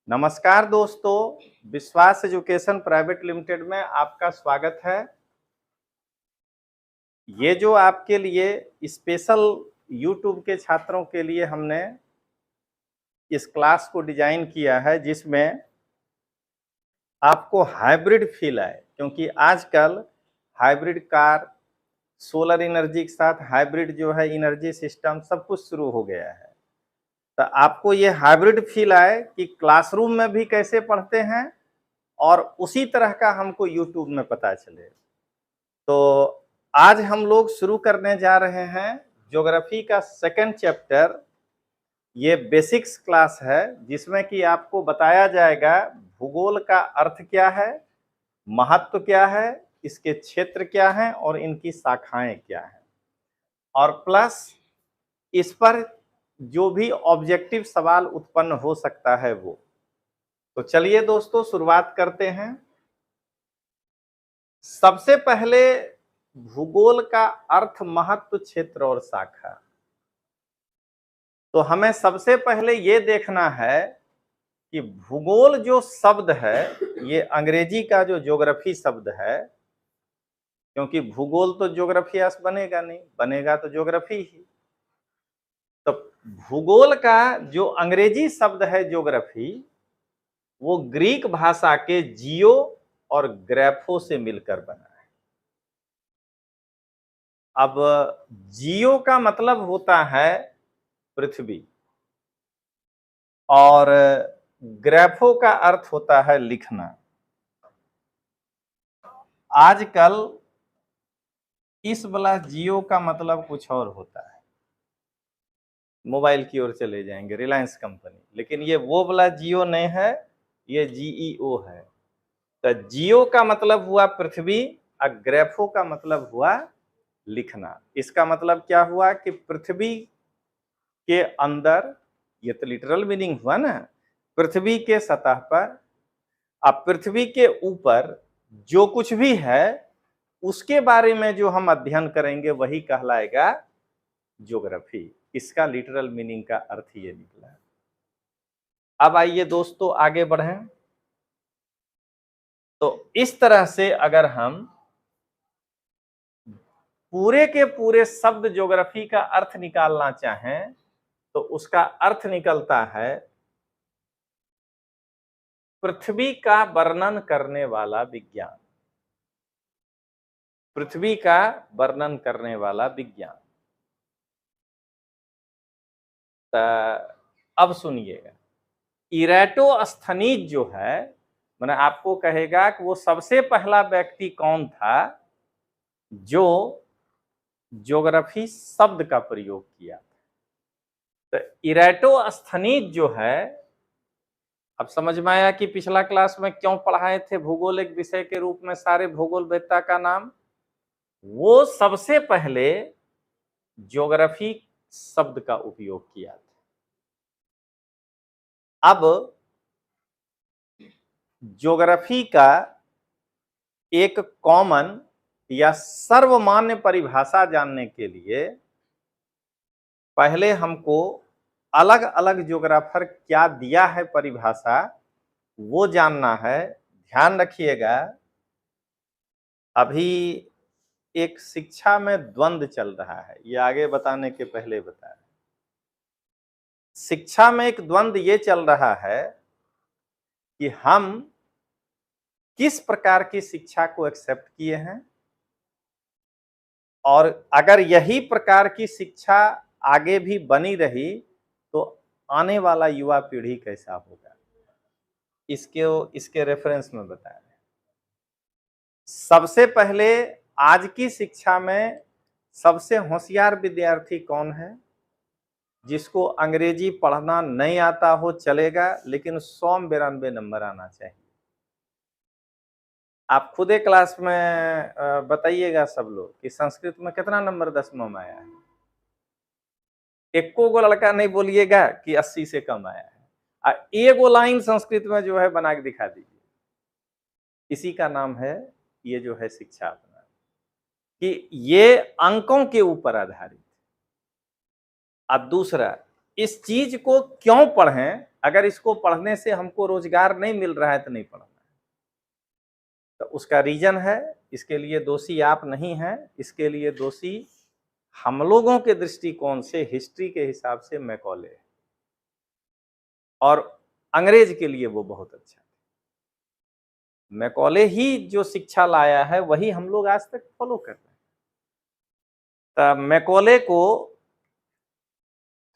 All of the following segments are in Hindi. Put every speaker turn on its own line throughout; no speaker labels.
नमस्कार दोस्तों, विश्वास एजुकेशन प्राइवेट लिमिटेड में आपका स्वागत है। ये जो आपके लिए स्पेशल यूट्यूब के छात्रों के लिए हमने इस क्लास को डिजाइन किया है, जिसमें आपको हाइब्रिड फील आए, क्योंकि आजकल हाइब्रिड कार, सोलर एनर्जी के साथ हाइब्रिड जो है एनर्जी सिस्टम सब कुछ शुरू हो गया है। तो आपको ये हाइब्रिड फील आए कि क्लासरूम में भी कैसे पढ़ते हैं और उसी तरह का हमको यूट्यूब में पता चले। तो आज हम लोग शुरू करने जा रहे हैं ज्योग्राफी का सेकंड चैप्टर। ये बेसिक्स क्लास है, जिसमें कि आपको बताया जाएगा भूगोल का अर्थ क्या है, महत्व क्या है, इसके क्षेत्र क्या हैं और इनकी शाखाएं क्या हैं, और प्लस इस पर जो भी ऑब्जेक्टिव सवाल उत्पन्न हो सकता है वो। तो चलिए दोस्तों, शुरुआत करते हैं। सबसे पहले भूगोल का अर्थ, महत्व, क्षेत्र और शाखा। तो हमें सबसे पहले ये देखना है कि भूगोल जो शब्द है, ये अंग्रेजी का जो ज्योग्राफी शब्द है, क्योंकि भूगोल तो ज्योग्राफी बनेगा नहीं, बनेगा तो ज्योग्राफी ही। तो भूगोल का जो अंग्रेजी शब्द है ज्योग्राफी, वो ग्रीक भाषा के जियो और ग्रैफो से मिलकर बना है। अब जियो का मतलब होता है पृथ्वी, और ग्रैफो का अर्थ होता है लिखना। आजकल इस वाला जियो का मतलब कुछ और होता है, मोबाइल की ओर चले जाएंगे, रिलायंस कंपनी, लेकिन ये वो वाला जियो नहीं है, ये जीईओ है। तो जियो का मतलब हुआ पृथ्वी और ग्रैफो का मतलब हुआ लिखना। इसका मतलब क्या हुआ कि पृथ्वी के अंदर, ये तो लिटरल मीनिंग हुआ ना, पृथ्वी के सतह पर, अब पृथ्वी के ऊपर जो कुछ भी है उसके बारे में जो हम अध्ययन करेंगे वही कहलाएगा ज्योग्राफी। इसका लिटरल मीनिंग का अर्थ ये निकला। अब आइए दोस्तों आगे बढ़ें। तो इस तरह से अगर हम पूरे के पूरे शब्द ज्योग्राफी का अर्थ निकालना चाहें तो उसका अर्थ निकलता है पृथ्वी का वर्णन करने वाला विज्ञान। पृथ्वी का वर्णन करने वाला विज्ञान। अब सुनिएगा, इरेटोस्थनीज जो है, मैंने आपको कहेगा कि वो सबसे पहला व्यक्ति कौन था जो ज्योग्राफी शब्द का प्रयोग किया था। तो इरेटोस्थनीज जो है, अब समझ में आया कि पिछला क्लास में क्यों पढ़ाए थे भूगोल एक विषय के रूप में सारे भूगोल वेत्ता का नाम। वो सबसे पहले ज्योग्राफी शब्द का उपयोग किया था। अब ज्योग्राफी का एक कॉमन या सर्वमान्य परिभाषा जानने के लिए पहले हमको अलग अलग ज्योग्राफर क्या दिया है परिभाषा, वो जानना है। ध्यान रखिएगा, अभी एक शिक्षा में द्वंद्व चल रहा है, ये आगे बताने के पहले बता रहे। शिक्षा में एक द्वंद्व ये चल रहा है कि हम किस प्रकार की शिक्षा को एक्सेप्ट किए हैं, और अगर यही प्रकार की शिक्षा आगे भी बनी रही तो आने वाला युवा पीढ़ी कैसा होगा, इसके रेफरेंस में बता रहे हैं। सबसे पहले, आज की शिक्षा में सबसे होशियार विद्यार्थी कौन है? जिसको अंग्रेजी पढ़ना नहीं आता हो चलेगा, लेकिन 192 नंबर आना चाहिए। आप खुदे क्लास में बताइएगा सब लोग कि संस्कृत में कितना नंबर 10वां में आया है। एको गो लड़का नहीं बोलिएगा कि 80 से कम आया है। एगो लाइन संस्कृत में जो है बना के दिखा दीजिए। इसी का नाम है, ये जो है शिक्षा अपना, कि ये अंकों के ऊपर आधारित। अब दूसरा, इस चीज को क्यों पढ़ें, अगर इसको पढ़ने से हमको रोजगार नहीं मिल रहा है तो नहीं पढ़ना है। तो उसका रीजन है, इसके लिए दोषी आप नहीं हैं, इसके लिए दोषी हम लोगों के दृष्टिकोण से, हिस्ट्री के हिसाब से मैकॉले है, और अंग्रेज के लिए वो बहुत अच्छा है। मैकॉले ही जो शिक्षा लाया है वही हम लोग आज तक फॉलो कर रहे हैं। तो मैकॉले को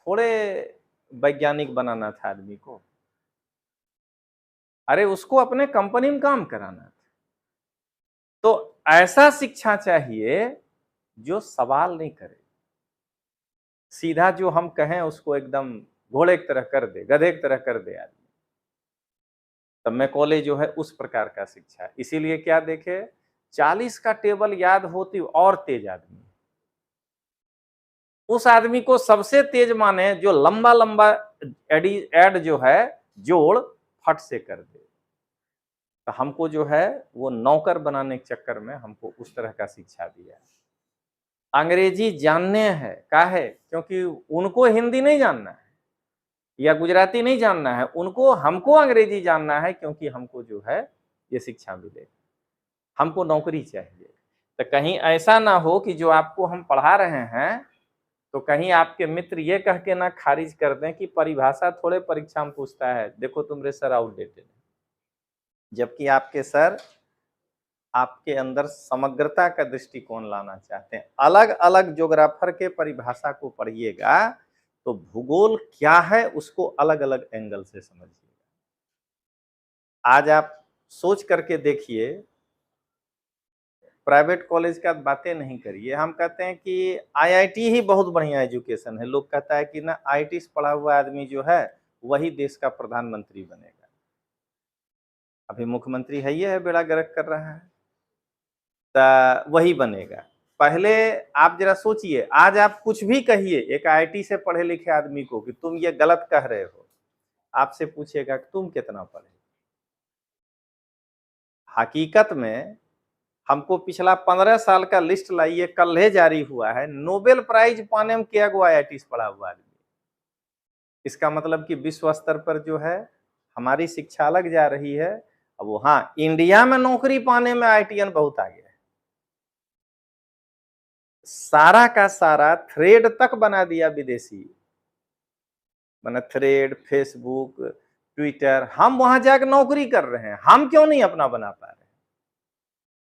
थोड़े वैज्ञानिक बनाना था आदमी को, अरे उसको अपने कंपनी में काम कराना था। तो ऐसा शिक्षा चाहिए जो सवाल नहीं करे, सीधा जो हम कहें उसको एकदम घोड़े की तरह कर दे, गधे की तरह कर दे आदमी। तब मैकॉले जो है उस प्रकार का शिक्षा है। इसीलिए क्या देखे, 40 का टेबल याद होती और तेज आदमी, उस आदमी को सबसे तेज माने जो लंबा लंबा ऐड जो है जोड़ फट से कर दे। तो हमको जो है वो नौकर बनाने के चक्कर में हमको उस तरह का शिक्षा दिया है। अंग्रेजी जानने है काहे, क्योंकि उनको हिंदी नहीं जानना है या गुजराती नहीं जानना है, उनको हमको अंग्रेजी जानना है, क्योंकि हमको जो है ये शिक्षा मिले, हमको नौकरी चाहिए। तो कहीं ऐसा ना हो कि जो आपको हम पढ़ा रहे हैं तो कहीं आपके मित्र ये कह के ना खारिज कर दें कि परिभाषा थोड़े परीक्षा में पूछता है, देखो तुम्हारे सर आउटडेटेड है। जबकि आपके सर आपके अंदर समग्रता का दृष्टिकोण लाना चाहते हैं। अलग अलग ज्योग्राफर के परिभाषा को पढ़िएगा तो भूगोल क्या है उसको अलग अलग एंगल से समझिएगा। आज आप सोच करके देखिए, प्राइवेट कॉलेज का बातें नहीं करिए, हम कहते हैं कि आईआईटी ही बहुत बढ़िया एजुकेशन है, लोग कहता है कि ना आईआईटी से पढ़ा हुआ आदमी जो है वही देश का प्रधानमंत्री बनेगा। अभी मुख्यमंत्री है, ये है बेड़ा गर्क कर रहा है, तो वही बनेगा। पहले आप जरा सोचिए, आज आप कुछ भी कहिए एक आईआईटी से पढ़े लिखे आदमी को कि तुम ये गलत कह रहे हो, आपसे पूछेगा कि तुम कितना पढ़े। हकीकत में हमको पिछला 15 साल का लिस्ट लाइए, कल ही जारी हुआ है, नोबेल प्राइज पाने में क्या गो आईआईटी से पढ़ा हुआ आदमी। इसका मतलब कि विश्व स्तर पर जो है हमारी शिक्षा अलग जा रही है। अब वो हाँ, इंडिया में नौकरी पाने में आईआईटीएन बहुत आगे है, सारा का सारा थ्रेड तक बना दिया विदेशी, मैंने थ्रेड, फेसबुक, ट्विटर, हम वहां जाकर नौकरी कर रहे हैं, हम क्यों नहीं अपना बना पा रहे?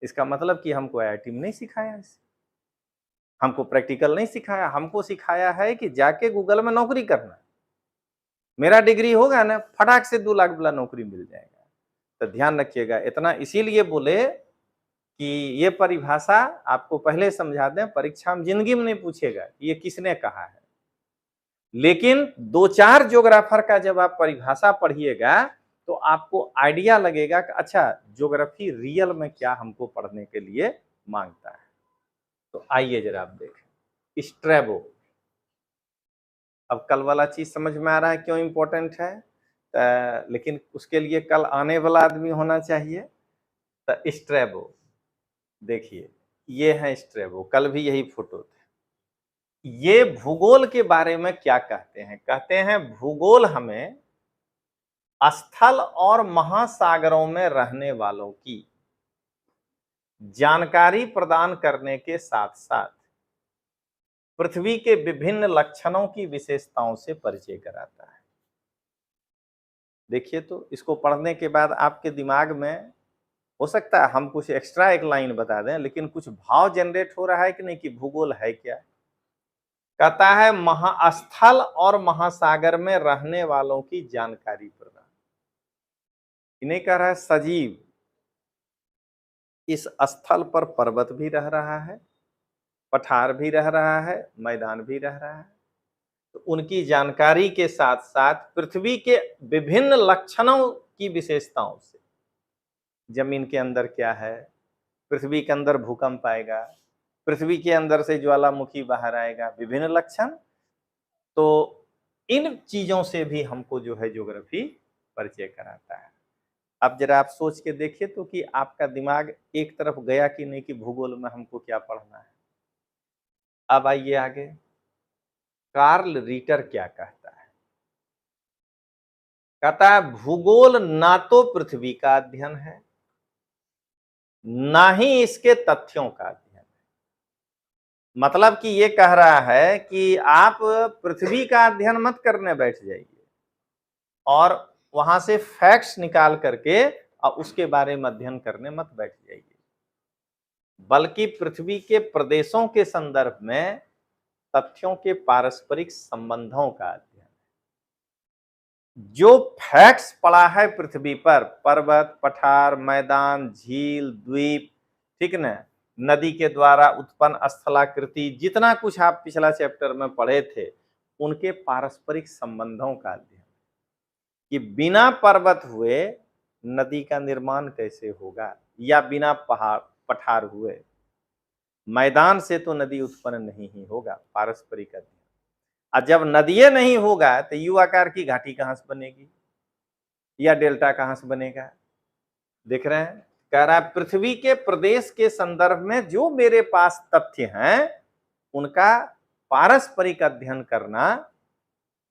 इसका मतलब कि हमको आईआईटी में नहीं सिखाया, इसे हमको प्रैक्टिकल नहीं सिखाया, हमको सिखाया है कि जाके गूगल में नौकरी करना, मेरा डिग्री होगा ना फटाक से 2 लाख वाला नौकरी मिल जाएगा। तो ध्यान रखिएगा, इतना इसीलिए बोले कि ये परिभाषा आपको पहले समझा दें, परीक्षा में जिंदगी में नहीं पूछेगा ये किसने कहा है, लेकिन 2-4 ज्योग्राफर का जब आप परिभाषा पढ़िएगा तो आपको आइडिया लगेगा कि अच्छा ज्योग्राफी रियल में क्या हमको पढ़ने के लिए मांगता है। तो आइए जरा आप देखें स्ट्रैबो। अब कल वाला चीज समझ में आ रहा है क्यों इंपॉर्टेंट है, लेकिन उसके लिए कल आने वाला आदमी होना चाहिए। तो स्ट्रैबो देखिए, ये है स्ट्रैबो, कल भी यही फोटो थे। ये भूगोल के बारे में क्या कहते हैं, कहते हैं भूगोल हमें स्थल और महासागरों में रहने वालों की जानकारी प्रदान करने के साथ साथ पृथ्वी के विभिन्न लक्षणों की विशेषताओं से परिचय कराता है। देखिए, तो इसको पढ़ने के बाद आपके दिमाग में हो सकता है हम कुछ एक्स्ट्रा एक लाइन बता दें, लेकिन कुछ भाव जनरेट हो रहा है कि नहीं कि भूगोल है क्या। कहता है महास्थल और महासागर में रहने वालों की जानकारी प्रदान, इन्हें कह रहा है सजीव, इस स्थल पर पर्वत भी रह रहा है, पठार भी रह रहा है, मैदान भी रह रहा है, तो उनकी जानकारी के साथ साथ पृथ्वी के विभिन्न लक्षणों की विशेषताओं से, जमीन के अंदर क्या है, पृथ्वी के अंदर भूकंप आएगा, पृथ्वी के अंदर से ज्वालामुखी बाहर आएगा, विभिन्न लक्षण, तो इन चीजों से भी हमको जो है ज्योग्राफी परिचय कराता है। अब जरा आप सोच के देखिए तो कि आपका दिमाग एक तरफ गया कि नहीं कि भूगोल में हमको क्या पढ़ना है। अब आइए आगे, कार्ल रीटर क्या कहता है। कहता है भूगोल ना तो पृथ्वी का अध्ययन है, ना ही इसके तथ्यों का अध्ययन है। मतलब कि ये कह रहा है कि आप पृथ्वी का अध्ययन मत करने बैठ जाइए और वहां से फैक्ट्स निकाल करके और उसके बारे में अध्ययन करने मत बैठ जाइए, बल्कि पृथ्वी के प्रदेशों के संदर्भ में तथ्यों के पारस्परिक संबंधों का अध्ययन। जो फैक्ट्स पड़ा है पृथ्वी पर, पर्वत, पठार, मैदान, झील, द्वीप, ठीक न, नदी के द्वारा उत्पन्न स्थलाकृति, जितना कुछ आप पिछला चैप्टर में पढ़े थे, उनके पारस्परिक संबंधों का अध्ययन, कि बिना पर्वत हुए नदी का निर्माण कैसे होगा, या बिना पहाड़ पठार हुए मैदान से तो नदी उत्पन्न नहीं ही होगा, पारस्परिक अध्ययन। और जब नदिये नहीं होगा तो यू आकार की घाटी कहां से बनेगी या डेल्टा कहां से बनेगा। देख रहे हैं, कह रहा है पृथ्वी के प्रदेश के संदर्भ में जो मेरे पास तथ्य हैं उनका पारस्परिक अध्ययन करना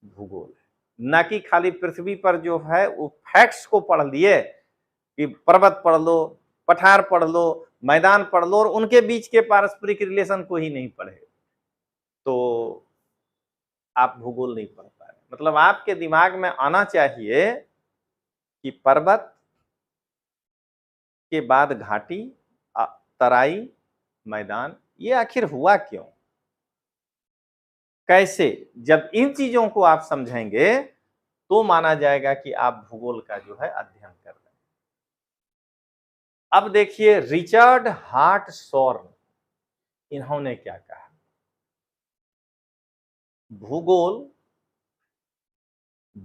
भूगोल है, ना कि खाली पृथ्वी पर जो है वो फैक्ट्स को पढ़ लिए कि पर्वत पढ़ लो, पठार पढ़ लो, मैदान पढ़ लो और उनके बीच के पारस्परिक रिलेशन को ही नहीं पढ़े तो आप भूगोल नहीं पढ़ पा रहे। मतलब आपके दिमाग में आना चाहिए कि पर्वत के बाद घाटी, तराई, मैदान, ये आखिर हुआ क्यों, कैसे। जब इन चीजों को आप समझेंगे तो माना जाएगा कि आप भूगोल का जो है अध्ययन कर रहे हैं। अब देखिए रिचर्ड हार्टशॉर्न, इन्होंने क्या कहा, भूगोल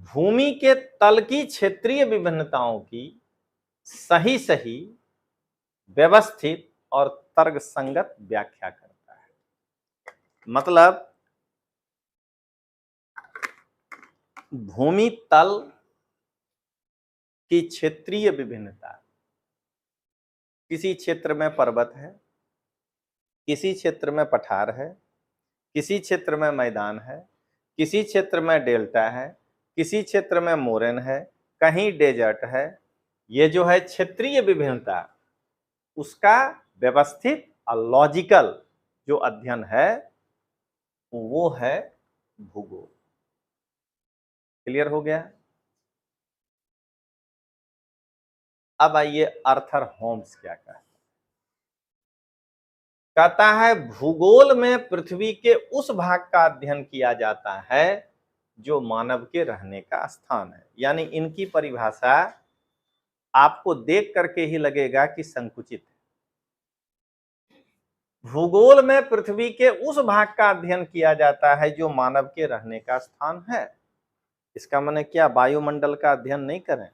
भूमि के तल की क्षेत्रीय विभिन्नताओं की सही सही, व्यवस्थित और तर्कसंगत व्याख्या करता है। मतलब भूमि तल की क्षेत्रीय विभिन्नता, किसी क्षेत्र में पर्वत है, किसी क्षेत्र में पठार है, किसी क्षेत्र में मैदान है, किसी क्षेत्र में डेल्टा है, किसी क्षेत्र में मोरेन है, कहीं डेजर्ट है। ये जो है क्षेत्रीय विभिन्नता, उसका व्यवस्थित और लॉजिकल जो अध्ययन है वो है भूगोल। क्लियर हो गया। अब आइए आर्थर होम्स क्या कहता है। कहता है भूगोल में पृथ्वी के उस भाग का अध्ययन किया जाता है जो मानव के रहने का स्थान है। यानी इनकी परिभाषा आपको देख करके ही लगेगा कि संकुचित है। भूगोल में पृथ्वी के उस भाग का अध्ययन किया जाता है जो मानव के रहने का स्थान है। इसका माने क्या वायुमंडल का अध्ययन नहीं करें?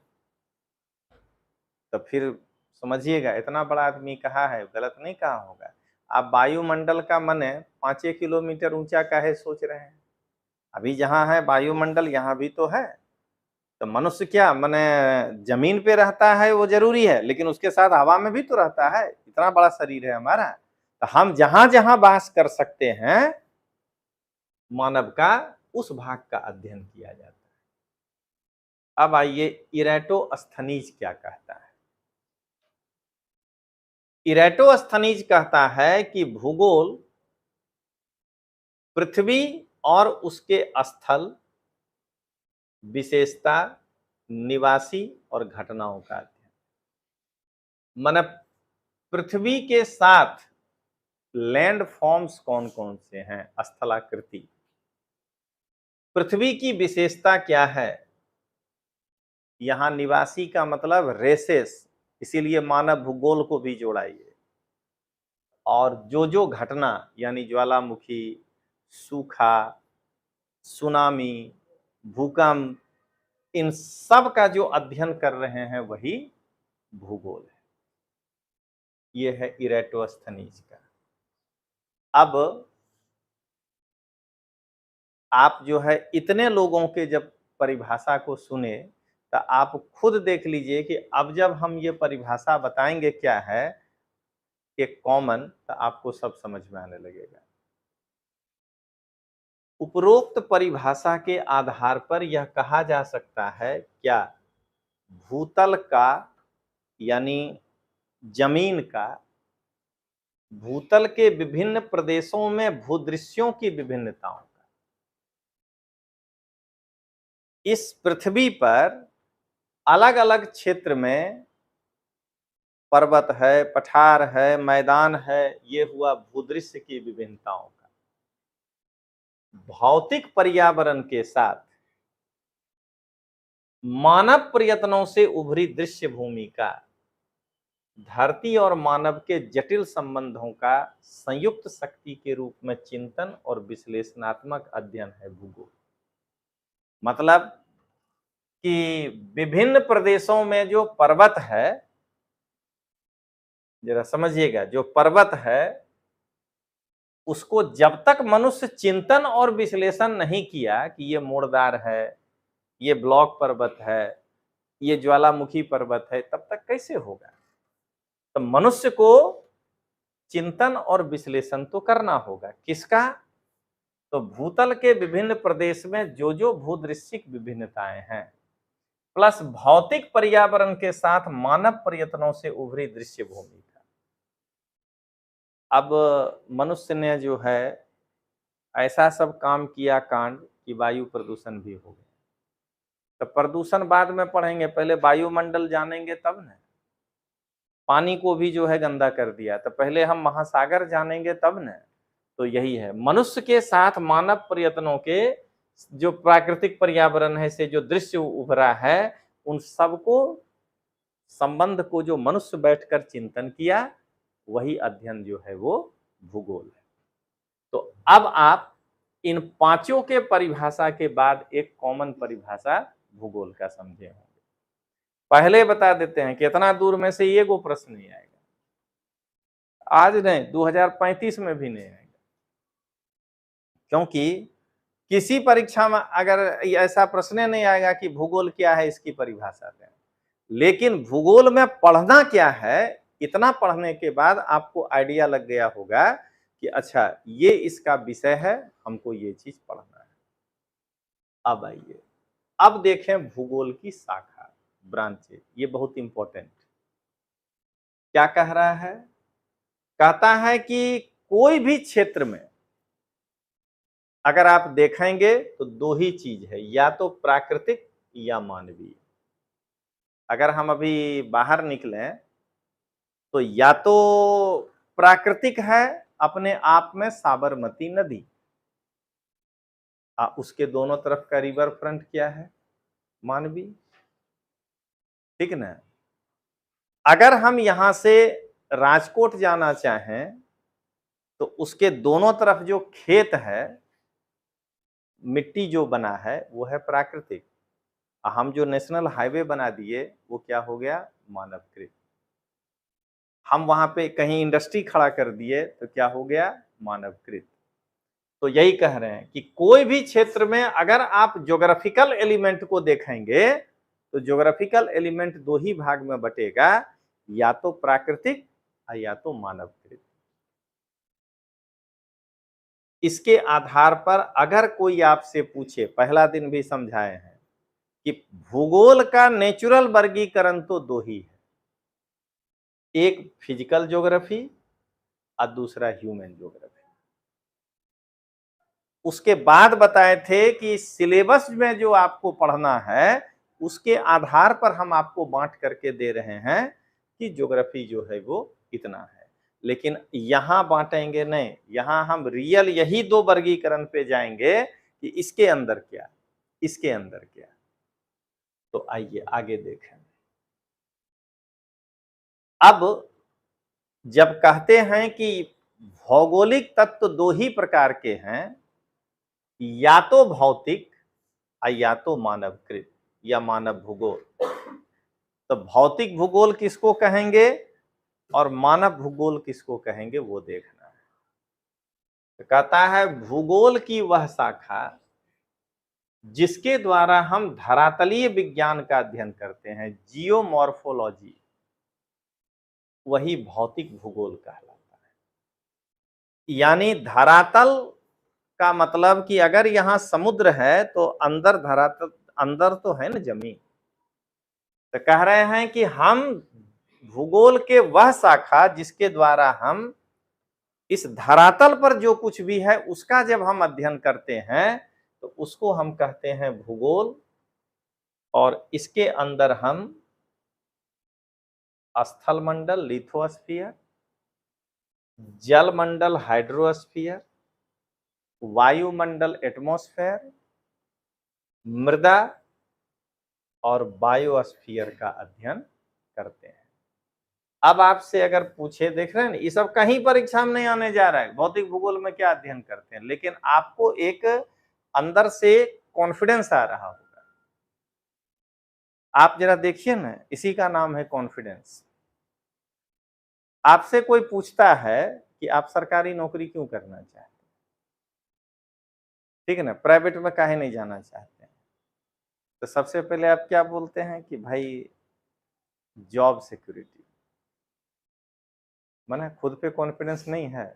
तो फिर समझिएगा, इतना बड़ा आदमी कहा है, गलत नहीं कहा होगा। आप वायुमंडल का माने 5 किलोमीटर ऊंचा काहे सोच रहे हैं? अभी जहां है वायुमंडल यहाँ भी तो है। तो मनुष्य क्या माने जमीन पे रहता है वो जरूरी है, लेकिन उसके साथ हवा में भी तो रहता है। इतना बड़ा शरीर है हमारा, तो हम जहां जहां वास कर सकते हैं मानव का उस भाग का अध्ययन किया जाता है। अब आइए इरेटोस्थनीज क्या कहता है। इरेटोस्थनीज कहता है कि भूगोल पृथ्वी और उसके स्थल, विशेषता, निवासी और घटनाओं का अध्ययन। माने पृथ्वी के साथ लैंड फॉर्म्स कौन कौन से हैं, स्थलाकृति, पृथ्वी की विशेषता क्या है। यहां निवासी का मतलब रेसेस, इसीलिए मानव भूगोल को भी जोड़ाइए। और जो घटना यानी ज्वालामुखी, सूखा, सुनामी, भूकंप, इन सब का जो अध्ययन कर रहे हैं वही भूगोल है। ये है इरेटोस्थनीज का। अब आप जो है इतने लोगों के जब परिभाषा को सुने तो आप खुद देख लीजिए कि अब जब हम ये परिभाषा बताएंगे क्या है एक कॉमन, तो आपको सब समझ में आने लगेगा। उपरोक्त परिभाषा के आधार पर यह कहा जा सकता है क्या भूतल का यानी जमीन का भूतल के विभिन्न प्रदेशों में भूदृश्यों की विभिन्नताओं का इस पृथ्वी पर अलग अलग क्षेत्र में पर्वत है, पठार है, मैदान है, ये हुआ भूदृश्य की विभिन्नताओं का भौतिक पर्यावरण के साथ मानव प्रयत्नों से उभरी दृश्य भूमि का धरती और मानव के जटिल संबंधों का संयुक्त शक्ति के रूप में चिंतन और विश्लेषणात्मक अध्ययन है भूगोल। मतलब कि विभिन्न प्रदेशों में जो पर्वत है, जरा समझिएगा, जो पर्वत है उसको जब तक मनुष्य चिंतन और विश्लेषण नहीं किया कि ये मोड़दार है, ये ब्लॉक पर्वत है, ये ज्वालामुखी पर्वत है, तब तक कैसे होगा? तो मनुष्य को चिंतन और विश्लेषण तो करना होगा। किसका? तो भूतल के विभिन्न प्रदेश में जो जो भूदृश्यिक विभिन्नताएं हैं प्लस भौतिक पर्यावरण के साथ मानव प्रयत्नों से उभरी दृश्य भूमि का। अब मनुष्य ने जो है ऐसा सब काम किया कांड कि वायु प्रदूषण भी हो गया। तो प्रदूषण बाद में पढ़ेंगे, पहले वायुमंडल जानेंगे तब न। पानी को भी जो है गंदा कर दिया, तो पहले हम महासागर जानेंगे तब न। तो यही है, मनुष्य के साथ मानव प्रयत्नों के जो प्राकृतिक पर्यावरण है से जो दृश्य उभरा है, उन सबको संबंध को जो मनुष्य बैठकर चिंतन किया, वही अध्ययन जो है वो भूगोल है। तो अब आप इन पांचों के परिभाषा के बाद एक कॉमन परिभाषा भूगोल का समझे होंगे। पहले बता देते हैं कितना दूर में से ये को प्रश्न नहीं आएगा, आज नहीं 2035 में भी नहीं आएगा, क्योंकि किसी परीक्षा में अगर ऐसा प्रश्न नहीं आएगा कि भूगोल क्या है इसकी परिभाषा दें, लेकिन भूगोल में पढ़ना क्या है, इतना पढ़ने के बाद आपको आइडिया लग गया होगा कि अच्छा ये इसका विषय है, हमको ये चीज पढ़ना है। अब आइए, अब देखें भूगोल की शाखा, ब्रांचेज, ये बहुत इंपॉर्टेंट। क्या कह रहा है? कहता है कि कोई भी क्षेत्र में अगर आप देखेंगे तो दो ही चीज है, या तो प्राकृतिक या मानवीय। अगर हम अभी बाहर निकलें तो या तो प्राकृतिक है अपने आप में साबरमती नदी, उसके दोनों तरफ का रिवर फ्रंट क्या है? मानवीय, ठीक ना। अगर हम यहां से राजकोट जाना चाहें तो उसके दोनों तरफ जो खेत है, मिट्टी जो बना है वो है प्राकृतिक, हम जो नेशनल हाईवे बना दिए वो क्या हो गया? मानवकृत। हम वहां पे कहीं इंडस्ट्री खड़ा कर दिए तो क्या हो गया? मानवकृत। तो यही कह रहे हैं कि कोई भी क्षेत्र में अगर आप ज्योग्राफिकल एलिमेंट को देखेंगे तो ज्योग्राफिकल एलिमेंट दो ही भाग में बटेगा, या तो प्राकृतिक या तो मानवकृत। इसके आधार पर अगर कोई आपसे पूछे, पहला दिन भी समझाए हैं कि भूगोल का नेचुरल वर्गीकरण तो दो ही है, एक फिजिकल ज्योग्राफी और दूसरा ह्यूमन ज्योग्राफी। उसके बाद बताए थे कि सिलेबस में जो आपको पढ़ना है उसके आधार पर हम आपको बांट करके दे रहे हैं कि ज्योग्राफी जो है वो इतना है, लेकिन यहां बांटेंगे नहीं, यहां हम रियल यही दो वर्गीकरण पे जाएंगे कि इसके अंदर क्या, इसके अंदर क्या। तो आइए आगे देखें। अब जब कहते हैं कि भौगोलिक तत्व दो ही प्रकार के हैं, या तो भौतिक या तो मानवकृत या मानव भूगोल। तो भौतिक भूगोल किसको कहेंगे और मानव भूगोल किसको कहेंगे वो देखना है। तो कहता है भूगोल की वह शाखा जिसके द्वारा हम धरातलीय विज्ञान का अध्ययन करते हैं, जियोमॉर्फोलॉजी, वही भौतिक भूगोल कहलाता है। यानी धरातल का मतलब कि अगर यहाँ समुद्र है तो अंदर धरातल, अंदर तो है ना जमीन। तो कह रहे हैं कि हम भूगोल के वह शाखा जिसके द्वारा हम इस धरातल पर जो कुछ भी है उसका जब हम अध्ययन करते हैं तो उसको हम कहते हैं भूगोल। और इसके अंदर हम स्थल मंडल लिथोस्फीयर, जल मंडल हाइड्रोस्फीयर, वायुमंडल एटमॉस्फेयर, मृदा और बायोस्फीयर का अध्ययन करते हैं। अब आपसे अगर पूछे, देख रहे हैं ना, ये सब कहीं परीक्षा में नहीं आने जा रहा है, भौतिक भूगोल में क्या अध्ययन करते हैं, लेकिन आपको एक अंदर से कॉन्फिडेंस आ रहा होगा। आप जरा देखिए ना, इसी का नाम है कॉन्फिडेंस। आपसे कोई पूछता है कि आप सरकारी नौकरी क्यों करना चाहते हैं, ठीक है ना, प्राइवेट में काहे नहीं जाना चाहते हैं, तो सबसे पहले आप क्या बोलते हैं कि भाई जॉब सिक्योरिटी। माने खुद पे कॉन्फिडेंस नहीं है।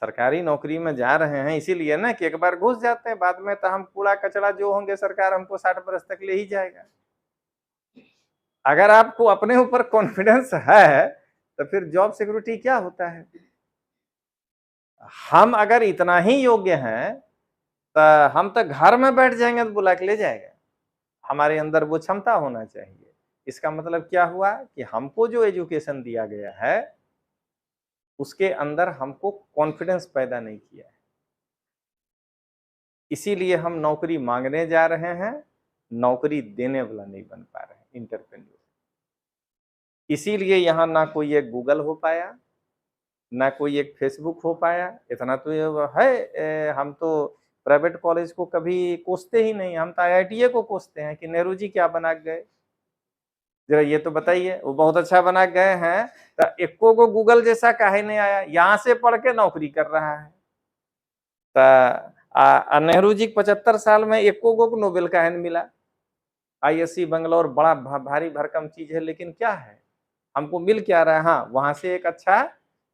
सरकारी नौकरी में जा रहे हैं इसीलिए ना कि एक बार घुस जाते हैं, बाद में तो हम कूड़ा कचरा जो होंगे सरकार हमको 60 वर्ष तक ले ही जाएगा। अगर आपको अपने ऊपर कॉन्फिडेंस है तो फिर जॉब सिक्योरिटी क्या होता है। हम अगर इतना ही योग्य हैं तो हम तो घर में बैठ जाएंगे तो बुला के ले जाएगा। हमारे अंदर वो क्षमता होना चाहिए। इसका मतलब क्या हुआ कि हमको जो एजुकेशन दिया गया है उसके अंदर हमको कॉन्फिडेंस पैदा नहीं किया है, इसीलिए हम नौकरी मांगने जा रहे हैं, नौकरी देने वाला नहीं बन पा रहे हैं, इंटरप्रेन्योर। इसीलिए यहाँ ना कोई एक गूगल हो पाया, ना कोई एक फेसबुक हो पाया। इतना तो ये है, हम तो प्राइवेट कॉलेज को कभी कोसते ही नहीं, हम तो IITA को कोसते हैं कि नेहरू जी क्या बना गए, जरा ये तो बताइए। वो बहुत अच्छा बना गए हैं तो एको को गूगल जैसा काहे नहीं आया, यहाँ से पढ़ के नौकरी कर रहा है। तो नेहरू जी 75 साल में एको को नोबेल काहे नहीं मिला। ISC बंगलौर बड़ा भारी भरकम चीज है, लेकिन क्या है हमको मिल क्या रहा है। हाँ, वहां से एक अच्छा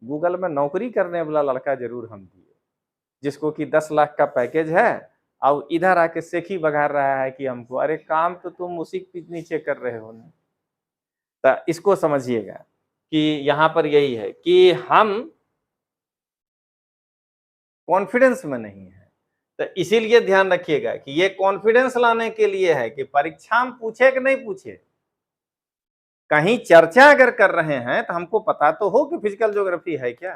गूगल में नौकरी करने वाला लड़का जरूर हम दिए, जिसको कि 10 लाख का पैकेज है और इधर आके सेखी बघार रहा है कि हमको, अरे काम तो तुम उसी के नीचे कर रहे हो ना। तो इसको समझिएगा कि यहाँ पर यही है कि हम कॉन्फिडेंस में नहीं है। तो इसीलिए ध्यान रखिएगा कि ये कॉन्फिडेंस लाने के लिए है कि परीक्षा में पूछे कि नहीं पूछे, कहीं चर्चा अगर कर रहे हैं तो हमको पता तो हो कि फिजिकल ज्योग्राफी है क्या।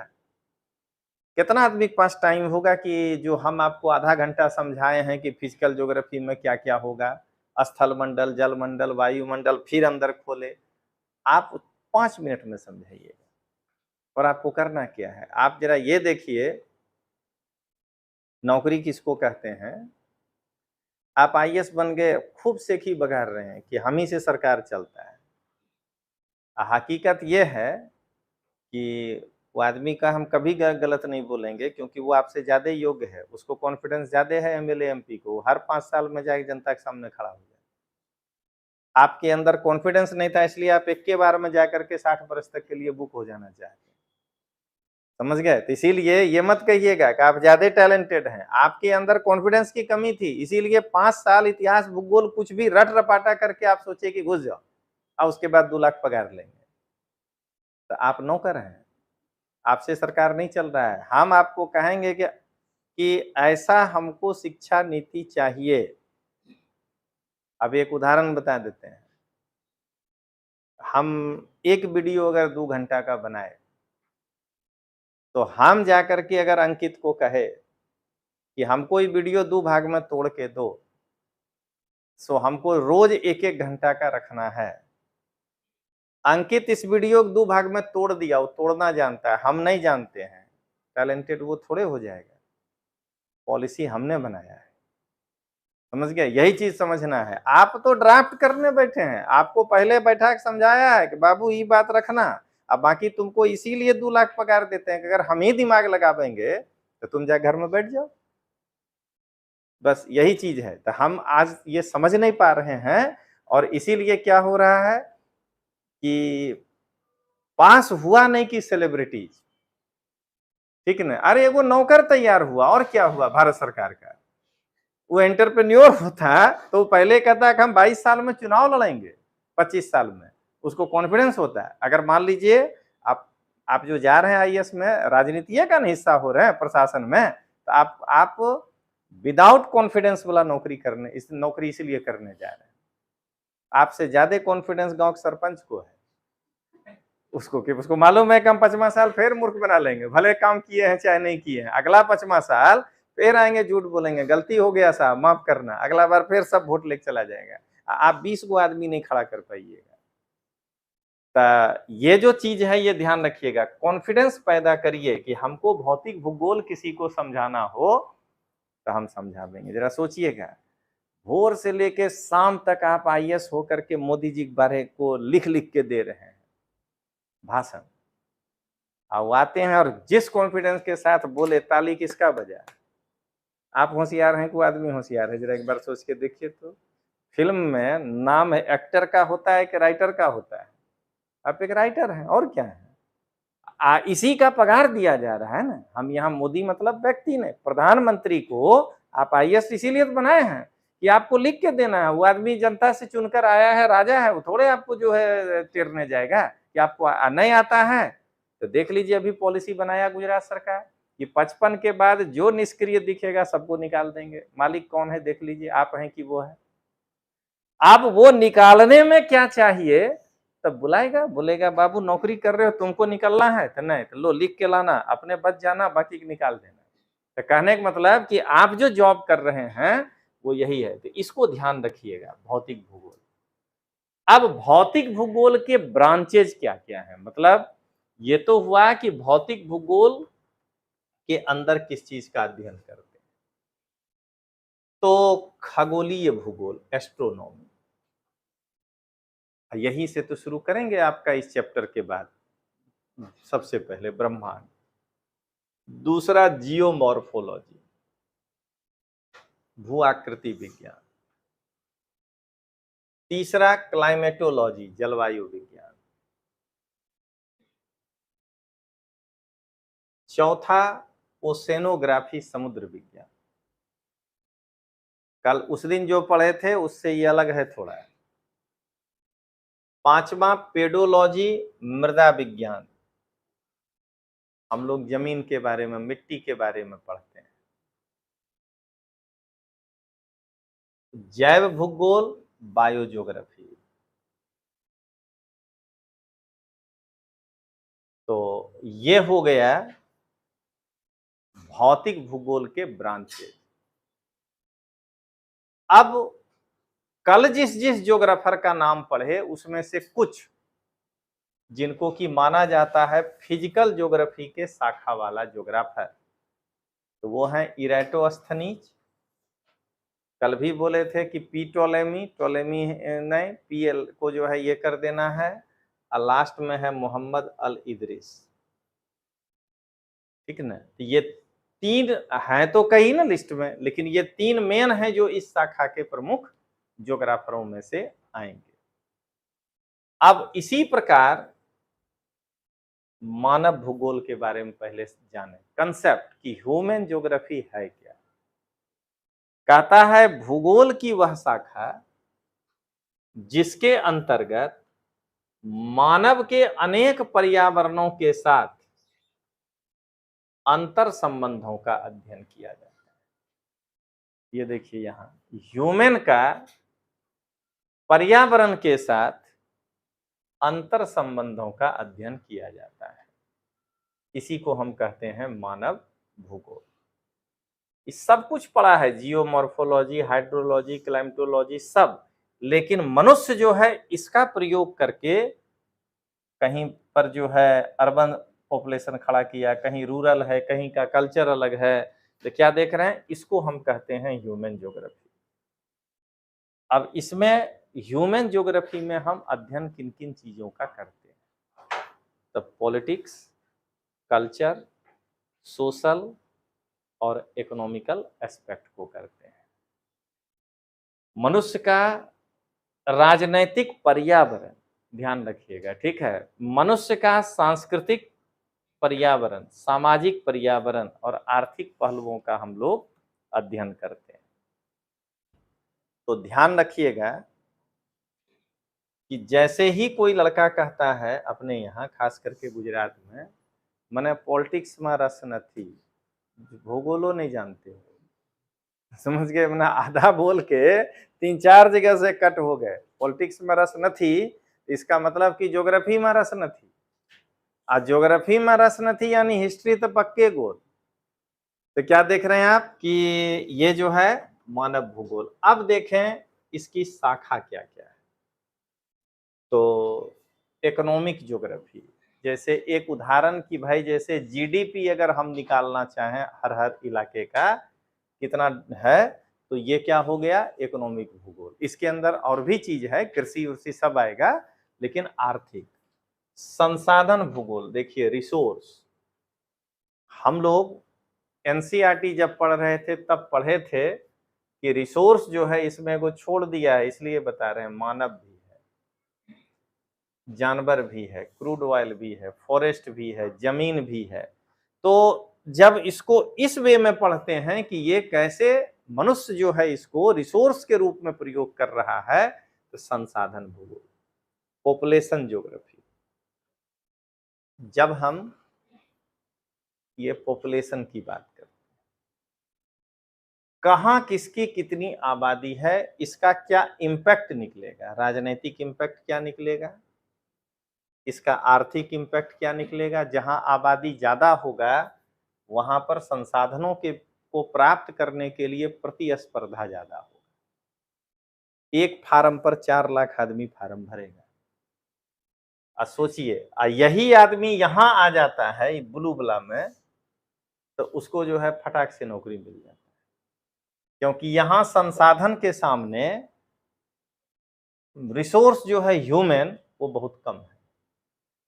कितना आदमी के पास टाइम होगा कि जो हम आपको आधा घंटा समझाए हैं कि फिजिकल ज्योग्राफी में क्या क्या होगा, स्थल मंडल, जल मंडल, वायुमंडल, फिर अंदर खोले, आप 5 मिनट में समझाइएगा। और आपको करना क्या है, आप जरा ये देखिए, नौकरी किसको कहते हैं। आप IAS बन गए, खूब सेखी बघार रहे हैं कि हम ही से सरकार चलता है। हकीकत ये है कि वो आदमी का हम कभी गलत नहीं बोलेंगे, क्योंकि वो आपसे ज्यादा योग्य है, उसको कॉन्फिडेंस ज्यादा है MLA MP को, हर 5 साल में जाके जनता के सामने खड़ा हो जाए। आपके अंदर कॉन्फिडेंस नहीं था, इसलिए आप एक के बार में जाकर के 60 वर्ष तक के लिए बुक हो जाना चाहते हैं। समझ गए। तो इसीलिए ये मत कहिएगा कि आप ज्यादा टैलेंटेड हैं, आपके अंदर कॉन्फिडेंस की कमी थी, इसीलिए 5 साल इतिहास भूगोल कुछ भी रट रपाटा करके आप सोचे कि घुस जाओ और उसके बाद 2 लाख पगार लेंगे। तो आप नौकर हैं, आपसे सरकार नहीं चल रहा है। हम आपको कहेंगे कि ऐसा हमको शिक्षा नीति चाहिए। अब एक उदाहरण बता देते हैं। हम एक वीडियो अगर 2 घंटा का बनाए तो हम जाकर के अगर अंकित को कहे कि हमको ये वीडियो 2 भाग में तोड़ के दो, सो हमको रोज 1-1 घंटा का रखना है। अंकित इस वीडियो को 2 भाग में तोड़ दिया, वो तोड़ना जानता है, हम नहीं जानते हैं, टैलेंटेड वो थोड़े हो जाएगा। पॉलिसी हमने बनाया है, समझ गए। यही चीज समझना है। आप तो ड्राफ्ट करने बैठे हैं, आपको पहले बैठा के समझाया है कि बाबू ये बात रखना, अब बाकी तुमको इसीलिए 2 लाख पगार देते हैं कि अगर हम ही दिमाग लगाएंगे तो तुम जा घर में बैठ जाओ। बस यही चीज है। तो हम आज ये समझ नहीं पा रहे हैं, और इसीलिए क्या हो रहा है कि पास हुआ नहीं कि सेलिब्रिटीज, ठीक ना। अरे एगो नौकर तैयार हुआ और क्या हुआ भारत सरकार का, वो एंटरप्रेन्योर होता तो पहले कहता कि हम 22 साल में चुनाव लड़ेंगे, 25 साल में, उसको कॉन्फिडेंस होता है। अगर मान लीजिए आप जो जा रहे हैं आईएएस में, राजनीति का हिस्सा हो रहे हैं प्रशासन में, तो आप विदाउट कॉन्फिडेंस वाला नौकरी करने, इस नौकरी इसलिए करने जा रहे हैं। आपसे ज्यादा कॉन्फिडेंस गांव के सरपंच को है, उसको मालूम है कि हम 5वां साल फिर मूर्ख बना लेंगे, भले काम किए हैं चाहे नहीं किए हैं, अगला 5वां साल फिर आएंगे, झूठ बोलेंगे, गलती हो गया साहब माफ करना, अगला बार फिर सब वोट लेके चला जाएगा, आप 20 गो आदमी नहीं खड़ा कर पाइएगा। तो ये जो चीज है ये ध्यान रखिएगा, कॉन्फिडेंस पैदा करिए कि हमको भौतिक भूगोल किसी को समझाना हो तो हम समझा देंगे। जरा सोचिएगा, भोर से लेके शाम तक आप आईएएस होकर के मोदी जी के बारे को लिख लिख के दे रहे हैं भाषण, वो आते हैं और जिस कॉन्फिडेंस के साथ बोले, ताली किसका बजा? आप होशियार हैं, कोई आदमी होशियार है? जरा एक बार सोच के देखिए तो। फिल्म में नाम है एक्टर का होता है कि राइटर का होता है? आप एक राइटर हैं, और क्या है? इसी का पगार दिया जा रहा है ना। हम यहाँ मोदी मतलब व्यक्ति ने, प्रधानमंत्री को आप आईएएस इसीलिए तो बनाए हैं कि आपको लिख के देना है। वो आदमी जनता से चुनकर आया है, राजा है, वो थोड़े आपको जो है टेरने जाएगा कि आपको नहीं आता है। तो देख लीजिए अभी पॉलिसी बनाया गुजरात सरकार कि 55 के बाद जो निष्क्रिय दिखेगा सबको निकाल देंगे। मालिक कौन है देख लीजिए, आप हैं कि वो है? अब वो निकालने में क्या चाहिए, तब बुलाएगा, बोलेगा बाबू नौकरी कर रहे हो, तुमको निकलना है तो नहीं, तो लो लिख के लाना, अपने बच जाना, बाकी निकाल देना। तो कहने का मतलब कि आप जो जॉब कर रहे हैं वो यही है। तो इसको ध्यान रखिएगा, भौतिक भूगोल। अब भौतिक भूगोल के ब्रांचेज क्या क्या है, मतलब ये तो हुआ कि भौतिक भूगोल के अंदर किस चीज का अध्ययन करते हैं, तो खगोलीय भूगोल, एस्ट्रोनॉमी, यही से तो शुरू करेंगे आपका इस चैप्टर के बाद। सबसे पहले ब्रह्मांड, दूसरा जियोमॉर्फोलॉजी, भू आकृति विज्ञान, तीसरा क्लाइमेटोलॉजी, जलवायु विज्ञान, चौथा ओशेनोग्राफी, समुद्र विज्ञान। कल उस दिन जो पढ़े थे उससे ये अलग है थोड़ा। पांचवा पेडोलॉजी, मृदा विज्ञान, हम लोग जमीन के बारे में, मिट्टी के बारे में पढ़ते हैं। जैव भूगोल, बायोज्योग्राफी। तो ये हो गया भौतिक भूगोल के ब्रांचेस। अब कल जिस जिस ज्योग्राफर का नाम पढ़े उसमें से कुछ जिनको कि माना जाता है फिजिकल ज्योग्राफी के शाखा वाला ज्योग्राफर, तो वो है इरेटोस्थनीज। कल भी बोले थे कि टोलेमी नहीं, पीएल को जो है ये कर देना है, और लास्ट में है मोहम्मद अल इदरीस। ठीक ना। तो ये तीन हैं तो कई ना लिस्ट में, लेकिन ये तीन मेन हैं जो इस शाखा के प्रमुख ज्योग्राफरों में से आएंगे। अब इसी प्रकार मानव भूगोल के बारे में पहले जाने कंसेप्ट कि ह्यूमन ज्योग्राफी है क्या। कहता है भूगोल की वह शाखा जिसके अंतर्गत मानव के अनेक पर्यावरणों के साथ अंतर संबंधों का अध्ययन किया जाता है। ये देखिए यहां ह्यूमन का पर्यावरण के साथ अंतर संबंधों का अध्ययन किया जाता है, इसी को हम कहते हैं मानव भूगोल। इस सब कुछ पढ़ा है, जियोमॉर्फोलॉजी, हाइड्रोलॉजी, क्लाइमेटोलॉजी सब, लेकिन मनुष्य जो है इसका प्रयोग करके कहीं पर जो है अर्बन पॉपुलेशन खड़ा किया, कहीं रूरल है, कहीं का कल्चर अलग है, तो क्या देख रहे हैं, इसको हम कहते हैं ह्यूमन ज्योग्राफी। अब इसमें ह्यूमन ज्योग्राफी में हम अध्ययन किन किन चीजों का करते हैं, तो पॉलिटिक्स, कल्चर, सोशल और इकोनॉमिकल एस्पेक्ट को करते हैं। मनुष्य का राजनैतिक पर्यावरण ध्यान रखिएगा, ठीक है, मनुष्य का सांस्कृतिक पर्यावरण, सामाजिक पर्यावरण और आर्थिक पहलुओं का हम लोग अध्ययन करते हैं। तो ध्यान रखिएगा कि जैसे ही कोई लड़का कहता है अपने यहाँ, खास करके गुजरात में, मने पॉलिटिक्स में रस नथी, भूगोलो नहीं जानते हो, समझ गए, मैंने आधा बोल के 3-4 जगह से कट हो गए। पॉलिटिक्स में रस नथी, इसका मतलब कि ज्योग्राफी में रस नथी, आ ज्योग्राफी में रस नथी यानी हिस्ट्री तो पक्के गोल। तो क्या देख रहे हैं आप कि ये जो है मानव भूगोल। अब देखें इसकी शाखा क्या क्या है। तो इकोनॉमिक ज्योग्राफी, जैसे एक उदाहरण की भाई, जैसे जीडीपी अगर हम निकालना चाहें हर इलाके का कितना है, तो ये क्या हो गया, इकोनॉमिक भूगोल। इसके अंदर और भी चीज है, कृषि उर्षि सब आएगा, लेकिन आर्थिक संसाधन भूगोल। देखिए रिसोर्स, हम लोग एनसीईआरटी जब पढ़ रहे थे तब पढ़े थे कि रिसोर्स जो है इसमें को छोड़ दिया है, इसलिए बता रहे हैं। मानव भी है, जानवर भी है, क्रूड ऑयल भी है, फॉरेस्ट भी है, जमीन भी है। तो जब इसको इस वे में पढ़ते हैं कि ये कैसे मनुष्य जो है इसको रिसोर्स के रूप में प्रयोग कर रहा है, तो संसाधन भूगोल, पॉपुलेशन ज्योग्राफी। जब हम ये पॉपुलेशन की बात करते हैं, कहां किसकी कितनी आबादी है, इसका क्या इंपैक्ट निकलेगा, राजनीतिक इंपैक्ट क्या निकलेगा, इसका आर्थिक इंपैक्ट क्या निकलेगा। जहां आबादी ज्यादा होगा वहां पर संसाधनों को प्राप्त करने के लिए प्रतिस्पर्धा ज्यादा होगा। एक फार्म पर 4 लाख आदमी फार्म भरेगा। सोचिए, यही आदमी यहां आ जाता है ब्लू बला में, तो उसको जो है फटाक से नौकरी मिल जाता है, क्योंकि यहां संसाधन के सामने रिसोर्स जो है ह्यूमन वो बहुत कम है,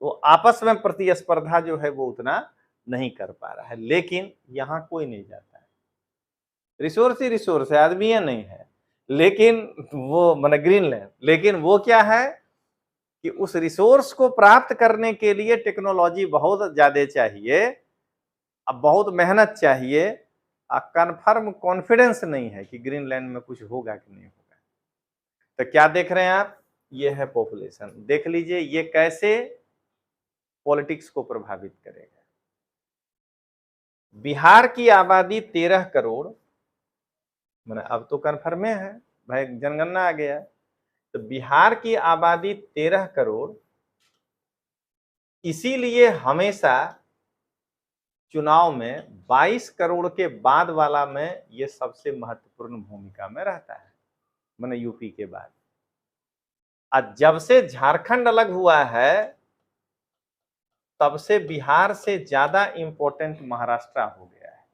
तो आपस में प्रतिस्पर्धा जो है वो उतना नहीं कर पा रहा है। लेकिन यहाँ कोई नहीं जाता है, रिसोर्स ही रिसोर्स है, आदमी नहीं है। लेकिन वो माने ग्रीनलैंड, लेकिन वो क्या है कि उस रिसोर्स को प्राप्त करने के लिए टेक्नोलॉजी बहुत ज्यादा चाहिए, अब बहुत मेहनत चाहिए, कंफर्म कॉन्फिडेंस नहीं है कि ग्रीनलैंड में कुछ होगा कि नहीं होगा। तो क्या देख रहे हैं आप, ये है पॉपुलेशन। देख लीजिए ये कैसे पॉलिटिक्स को प्रभावित करेगा। बिहार की आबादी 13 करोड़, मैंने अब तो कन्फर्म है भाई, जनगणना आ गया। तो बिहार की आबादी 13 करोड़, इसीलिए हमेशा चुनाव में 22 करोड़ के बाद वाला में ये सबसे महत्वपूर्ण भूमिका में रहता है, मैंने यूपी के बाद। आज जब से झारखंड अलग हुआ है तब से बिहार से ज्यादा इंपॉर्टेंट महाराष्ट्र हो गया है।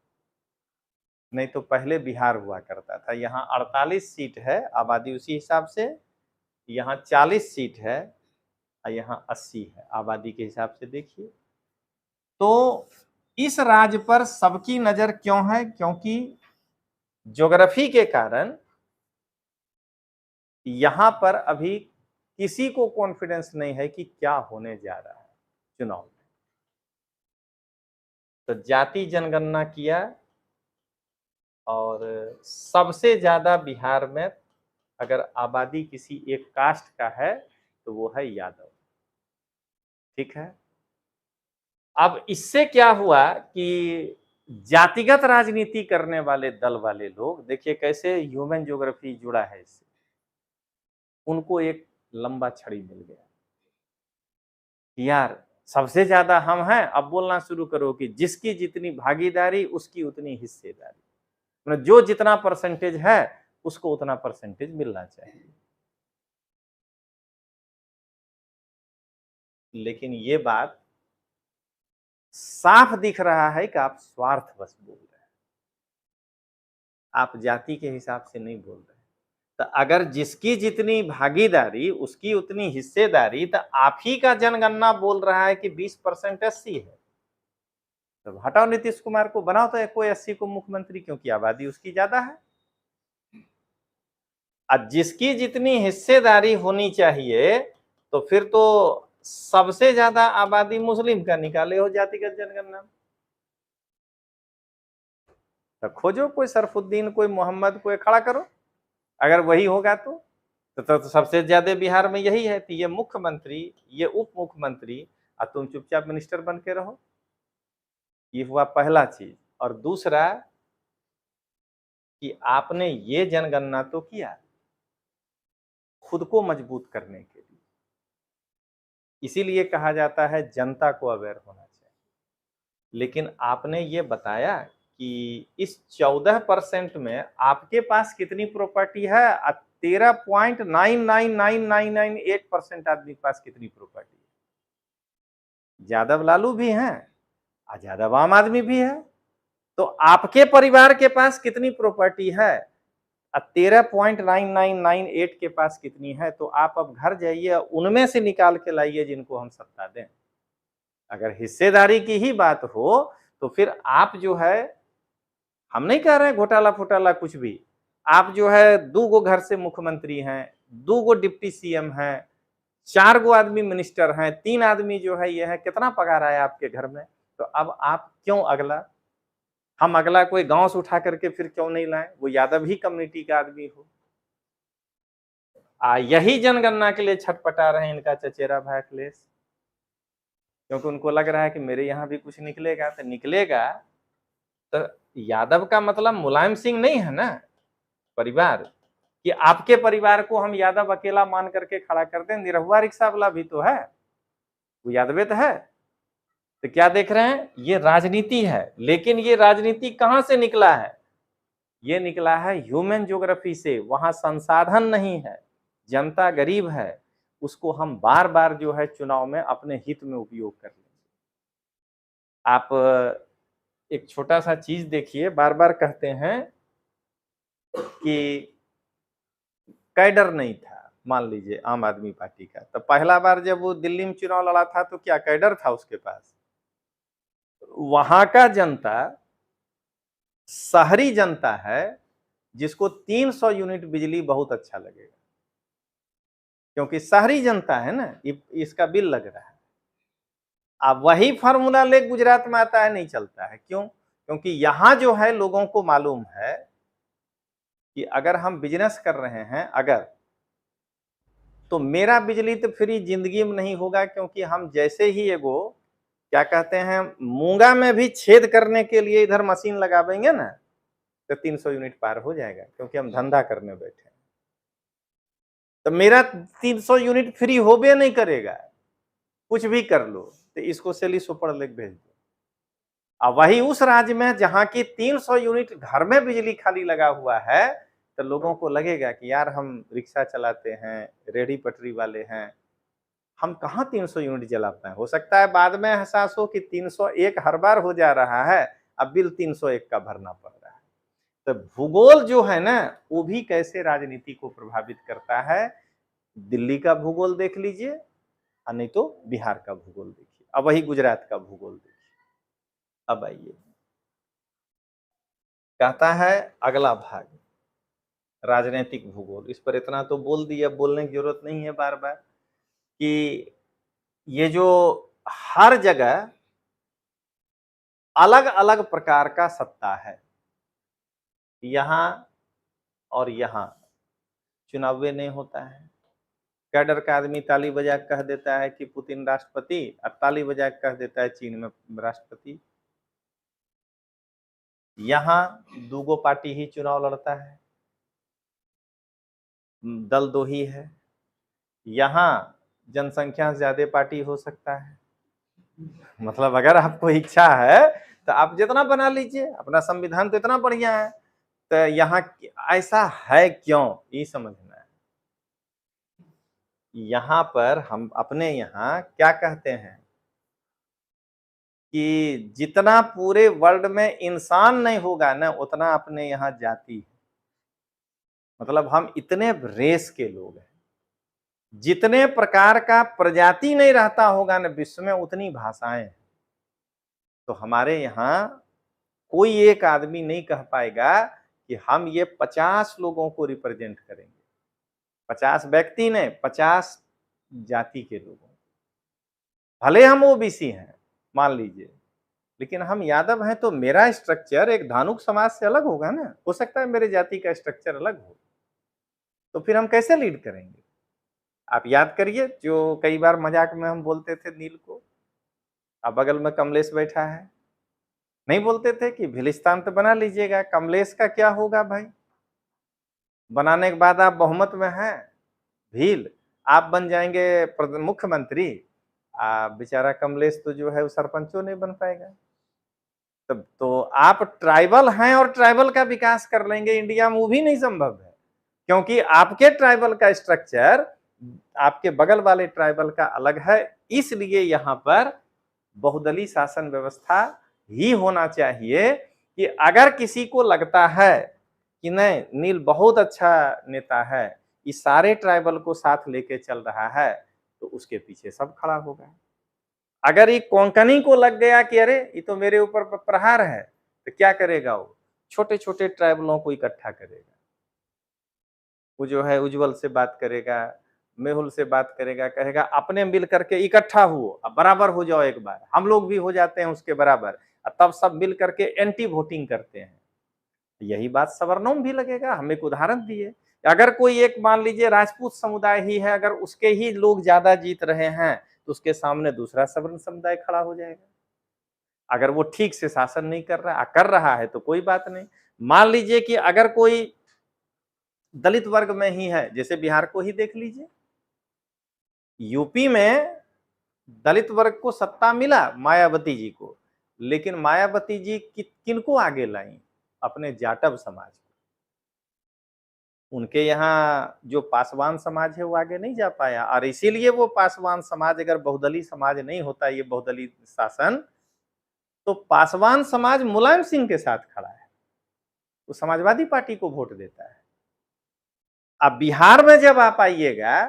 नहीं तो पहले बिहार हुआ करता था। यहाँ 48 सीट है आबादी उसी हिसाब से, यहाँ 40 सीट है और यहाँ 80 है आबादी के हिसाब से। देखिए तो इस राज्य पर सबकी नजर क्यों है, क्योंकि ज्योग्राफी के कारण यहां पर अभी किसी को कॉन्फिडेंस नहीं है कि क्या होने जा रहा है चुनाव में। तो जाति जनगणना किया और सबसे ज्यादा बिहार में अगर आबादी किसी एक कास्ट का है तो वो है यादव। ठीक है, अब इससे क्या हुआ कि जातिगत राजनीति करने वाले दल वाले लोग, देखिए कैसे ह्यूमन ज्योग्राफी जुड़ा है इससे, उनको एक लंबा छड़ी मिल गया। यार सबसे ज्यादा हम हैं, अब बोलना शुरू करो कि जिसकी जितनी भागीदारी उसकी उतनी हिस्सेदारी, मतलब जो जितना परसेंटेज है उसको उतना परसेंटेज मिलना चाहिए। लेकिन ये बात साफ दिख रहा है कि आप स्वार्थवश बोल रहे हैं, आप जाति के हिसाब से नहीं बोल रहे। तो अगर जिसकी जितनी भागीदारी उसकी उतनी हिस्सेदारी, तो आप ही का जनगणना बोल रहा है कि 20% 80 है, तो हटाओ नीतीश कुमार को, बनाओ तो कोई 80 को मुख्यमंत्री, क्योंकि आबादी उसकी ज्यादा है। अब जिसकी जितनी हिस्सेदारी होनी चाहिए तो फिर तो सबसे ज्यादा आबादी मुस्लिम का निकाले हो जातिगत जनगणना। तो खोजो कोई सरफुद्दीन, कोई मोहम्मद, कोई खड़ा करो, अगर वही होगा तो सबसे ज्यादा बिहार में यही है। तो ये मुख्यमंत्री, ये उप मुख्यमंत्री, और तुम चुपचाप मिनिस्टर बन के रहो। ये हुआ पहला चीज। और दूसरा कि आपने ये जनगणना तो किया खुद को मजबूत करने के लिए, इसीलिए कहा जाता है जनता को अवेयर होना चाहिए। लेकिन आपने ये बताया कि इस 14% में आपके पास कितनी प्रॉपर्टी है, 13.999998% आदमी के पास कितनी प्रॉपर्टी है। यादव लालू भी हैं और यादव आम आदमी भी है। तो आपके परिवार के पास कितनी प्रॉपर्टी है, 13.9998 के पास कितनी है। तो आप अब घर जाइए, उनमें से निकाल के लाइए जिनको हम सत्ता दें। अगर हिस्सेदारी की ही बात हो तो फिर आप जो है, हम नहीं कह रहे हैं घोटाला फुटाला कुछ भी, आप जो है 2 गो घर से मुख्यमंत्री हैं, 2 गो डिप्टी सीएम हैं, 4 गो आदमी मिनिस्टर हैं, 3 आदमी जो है ये है, कितना पगार आया आपके घर में। तो अब आप क्यों अगला, हम अगला कोई गांव से उठा करके फिर क्यों नहीं लाएं, वो यादव ही कम्युनिटी का आदमी हो। यही जनगणना के लिए छटपटा रहे हैं इनका चचेरा भाई अखिलेश, क्योंकि उनको लग रहा है कि मेरे यहाँ भी कुछ निकलेगा। तो निकलेगा तो यादव का मतलब मुलायम सिंह नहीं है ना परिवार, कि आपके परिवार को हम यादव अकेला मान करके खड़ा कर दें। निरहुआ रिक्शा वाला भी तो है, वो यादव तो है। तो क्या देख रहे हैं, ये राजनीति है। लेकिन ये राजनीति कहां से निकला है, ये निकला है ह्यूमन ज्योग्राफी से। वहां संसाधन नहीं है, जनता गरीब है, उसको हम बार बार जो है चुनाव में अपने हित में उपयोग कर लेंगे। आप एक छोटा सा चीज देखिए, बार बार कहते हैं कि कैडर नहीं था, मान लीजिए आम आदमी पार्टी का। तो पहला बार जब वो दिल्ली में चुनाव लड़ा था तो क्या कैडर था उसके पास। वहां का जनता शहरी जनता है जिसको 300 यूनिट बिजली बहुत अच्छा लगेगा, क्योंकि शहरी जनता है ना, इसका बिल लग रहा है। अब वही फार्मूला ले गुजरात में आता है, नहीं चलता है। क्यों? क्योंकि यहां जो है लोगों को मालूम है कि अगर हम बिजनेस कर रहे हैं, अगर तो मेरा बिजली तो फ्री जिंदगी में नहीं होगा, क्योंकि हम जैसे ही एगो क्या कहते हैं मूंगा में भी छेद करने के लिए इधर मशीन लगावेंगे ना, तो 300 यूनिट पार हो जाएगा, क्योंकि हम धंधा करने बैठे हैं। तो मेरा 300 यूनिट फ्री होबे नहीं करेगा, कुछ भी कर लो। तो इसको सेली सुपर लेके भेज दो। अब वही उस राज्य में जहां की 300 यूनिट घर में बिजली खाली लगा हुआ है, तो लोगों को लगेगा कि यार हम रिक्शा चलाते हैं, रेहड़ी पटरी वाले हैं, हम कहाँ 300 यूनिट जला पाए। हो सकता है बाद में एहसास हो कि 301 हर बार हो जा रहा है, अब बिल 301 का भरना पड़ रहा है। तो भूगोल जो है ना, वो भी कैसे राजनीति को प्रभावित करता है। दिल्ली का भूगोल देख लीजिए, और नहीं तो बिहार का भूगोल देखिए, अब वही गुजरात का भूगोल देखिए। अब आइए, कहता है अगला भाग राजनीतिक भूगोल। इस पर इतना तो बोल दिया, बोलने की जरूरत नहीं है बार बार, कि ये जो हर जगह अलग अलग प्रकार का सत्ता है, यहां और यहां चुनाव नहीं होता है। कैडर का आदमी ताली बजा कह देता है कि पुतिन राष्ट्रपति, और ताली बजा कह देता है चीन में राष्ट्रपति। यहां 2 गो पार्टी ही चुनाव लड़ता है, दल 2 ही है। यहां जनसंख्या से ज्यादा पार्टी हो सकता है। मतलब अगर आपको इच्छा है तो आप जितना बना लीजिए, अपना संविधान तो इतना बढ़िया है। तो यहाँ ऐसा है क्यों, ये समझना है। यहाँ पर हम अपने यहाँ क्या कहते हैं कि जितना पूरे वर्ल्ड में इंसान नहीं होगा ना, उतना अपने यहाँ जाति है। मतलब हम इतने रेस के लोग हैं, जितने प्रकार का प्रजाति नहीं रहता होगा ना विश्व में, उतनी भाषाएं हैं। तो हमारे यहाँ कोई एक आदमी नहीं कह पाएगा कि हम ये 50 लोगों को रिप्रेजेंट करेंगे। 50 व्यक्ति ने, 50 जाति के लोगों। भले हम ओबीसी हैं मान लीजिए, लेकिन हम यादव हैं तो मेरा स्ट्रक्चर एक धानुक समाज से अलग होगा ना, हो सकता है मेरे जाति का स्ट्रक्चर अलग हो, तो फिर हम कैसे लीड करेंगे? आप याद करिए जो कई बार मजाक में हम बोलते थे नील को, अब बगल में कमलेश बैठा है, नहीं बोलते थे कि भिलिस्तान तो बना लीजिएगा, कमलेश का क्या होगा भाई? बनाने के बाद आप बहुमत में हैं, भील आप बन जाएंगे मुख्यमंत्री, बेचारा कमलेश तो जो है वो सरपंचों नहीं बन पाएगा। तब तो आप ट्राइबल हैं और ट्राइबल का विकास कर लेंगे इंडिया में, वो भी नहीं संभव है, क्योंकि आपके ट्राइबल का स्ट्रक्चर आपके बगल वाले ट्राइबल का अलग है। इसलिए यहाँ पर बहुदलीय शासन व्यवस्था ही होना चाहिए कि अगर किसी को लगता है कि नहीं नील बहुत अच्छा नेता है, इस सारे ट्राइबल को साथ लेके चल रहा है, तो उसके पीछे सब खड़ा होगा। अगर ये कोंकणी को लग गया कि अरे ये तो मेरे ऊपर प्रहार है, तो क्या करेगा वो? छोटे छोटे ट्राइबलों को इकट्ठा करेगा, वो जो है उज्जवल से बात करेगा, मेहुल से बात करेगा, कहेगा अपने मिल करके इकट्ठा हुओ, अब बराबर हो जाओ, एक बार हम लोग भी हो जाते हैं उसके बराबर, तब सब मिल करके एंटी वोटिंग करते हैं। यही बात सवर्णों में भी लगेगा। हम एक उदाहरण दिए, अगर कोई एक मान लीजिए राजपूत समुदाय ही है, अगर उसके ही लोग ज्यादा जीत रहे हैं, तो उसके सामने दूसरा सवर्ण समुदाय खड़ा हो जाएगा। अगर वो ठीक से शासन नहीं कर रहा है तो कोई बात नहीं। मान लीजिए कि अगर कोई दलित वर्ग में ही है, जैसे बिहार को ही देख लीजिए, यूपी में दलित वर्ग को सत्ता मिला मायावती जी को, लेकिन मायावती जी किनको आगे लाई? अपने जाटव समाज को। उनके यहाँ जो पासवान समाज है वो आगे नहीं जा पाया, और इसीलिए वो पासवान समाज, अगर बहुदलीय समाज नहीं होता ये बहुदलीय शासन, तो पासवान समाज मुलायम सिंह के साथ खड़ा है, वो समाजवादी पार्टी को वोट देता है। अब बिहार में जब आप आइएगा